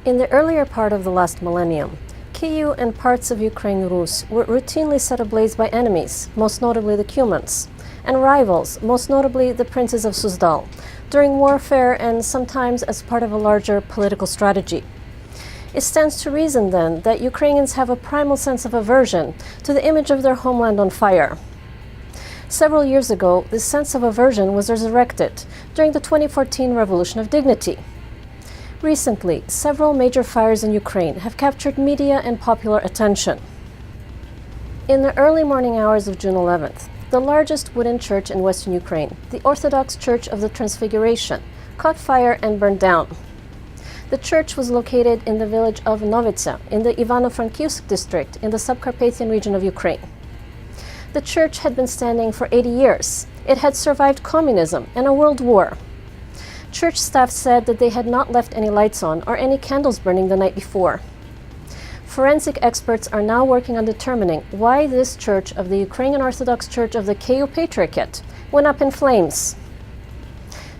In the earlier part of the last millennium, Kyiv and parts of Ukraine Rus were routinely set ablaze by enemies, most notably the Cumans, and rivals, most notably the princes of Suzdal, during warfare and sometimes as part of a larger political strategy. It stands to reason, then, that Ukrainians have a primal sense of aversion to the image of their homeland on fire. Several years ago, this sense of aversion was resurrected during the 2014 Revolution of Dignity. Recently, several major fires in Ukraine have captured media and popular attention. In the early morning hours of June 11th, the largest wooden church in western Ukraine, the Orthodox Church of the Transfiguration, caught fire and burned down. The church was located in the village of Novitsa in the Ivano-Frankivsk district in the Subcarpathian region of Ukraine. The church had been standing for 80 years. It had survived communism and a world war. Church staff said that they had not left any lights on or any candles burning the night before. Forensic experts are now working on determining why this church of the Ukrainian Orthodox Church of the Kyiv Patriarchate went up in flames.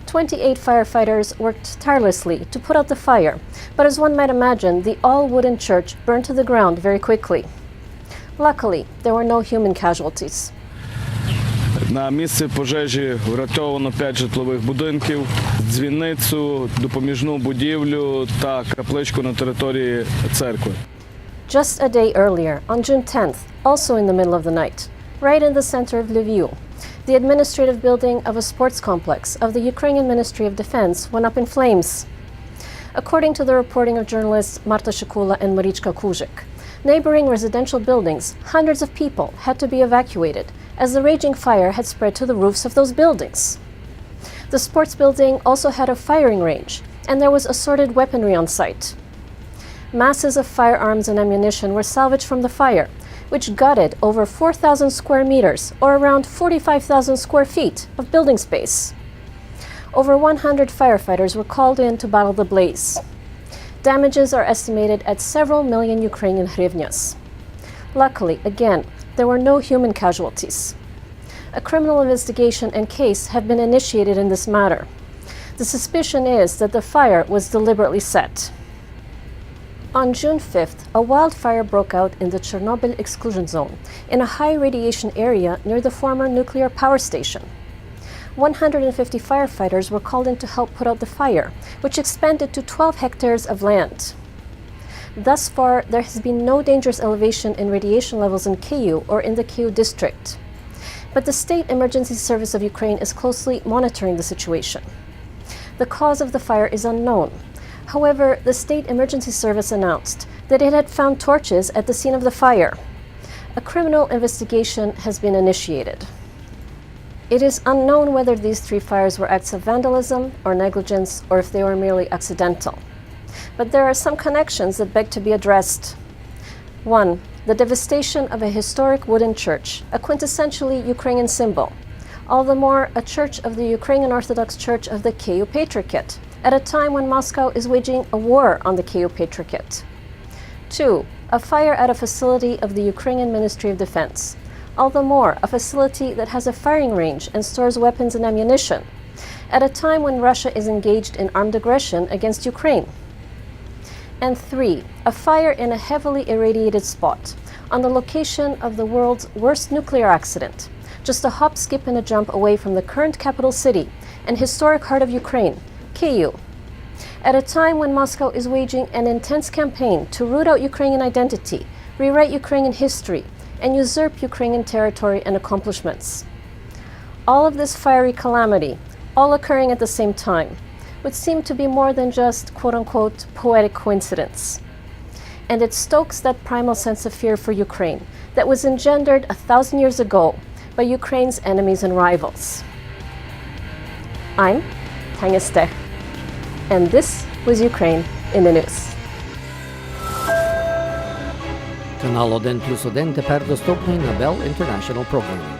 28 firefighters worked tirelessly to put out the fire, but as one might imagine, the all-wooden church burned to the ground very quickly. Luckily, there were no human casualties. На місці пожежі врятовано 5 житлових будинків, дзвіницю, допоміжну будівлю та капличку на території церкви. Just a day earlier, on June 10th, also in the middle of the night, right in the center of Lviv, the administrative building of a sports complex of the Ukrainian Ministry of Defense went up in flames. According to the reporting of journalists Marta Shikula and Marichka Kuzik, neighboring residential buildings, hundreds of people had to be evacuated as the raging fire had spread to the roofs of those buildings. The sports building also had a firing range, and there was assorted weaponry on site. Masses of firearms and ammunition were salvaged from the fire, which gutted over 4,000 square meters, or around 45,000 square feet, of building space. Over 100 firefighters were called in to battle the blaze. Damages are estimated at several million Ukrainian hryvnias. Luckily, again, there were no human casualties. A criminal investigation and case have been initiated in this matter. The suspicion is that the fire was deliberately set. On June 5th, a wildfire broke out in the Chornobyl Exclusion Zone, in a high radiation area near the former nuclear power station. 150 firefighters were called in to help put out the fire, which expanded to 12 hectares of land. Thus far, there has been no dangerous elevation in radiation levels in Kyiv or in the Kyiv district. But the State Emergency Service of Ukraine is closely monitoring the situation. The cause of the fire is unknown. However, the State Emergency Service announced that it had found torches at the scene of the fire. A criminal investigation has been initiated. It is unknown whether these 3 fires were acts of vandalism or negligence, or if they were merely accidental. But there are some connections that beg to be addressed. 1. The devastation of a historic wooden church, a quintessentially Ukrainian symbol. All the more a church of the Ukrainian Orthodox Church of the Kyiv Patriarchate, at a time when Moscow is waging a war on the Kyiv Patriarchate. 2. A fire at a facility of the Ukrainian Ministry of Defense. All the more a facility that has a firing range and stores weapons and ammunition, at a time when Russia is engaged in armed aggression against Ukraine. And 3. A fire in a heavily irradiated spot, on the location of the world's worst nuclear accident, just a hop, skip, and a jump away from the current capital city and historic heart of Ukraine, Kyiv. At a time when Moscow is waging an intense campaign to root out Ukrainian identity, rewrite Ukrainian history, and usurp Ukrainian territory and accomplishments. All of this fiery calamity, all occurring at the same time, would seem to be more than just quote-unquote poetic coincidence. And it stokes that primal sense of fear for Ukraine that was engendered 1,000 years ago by Ukraine's enemies and rivals. I'm Tania Stech, and this was Ukraine in the News. Канал 1+1 тепер доступний на Bell International Programming.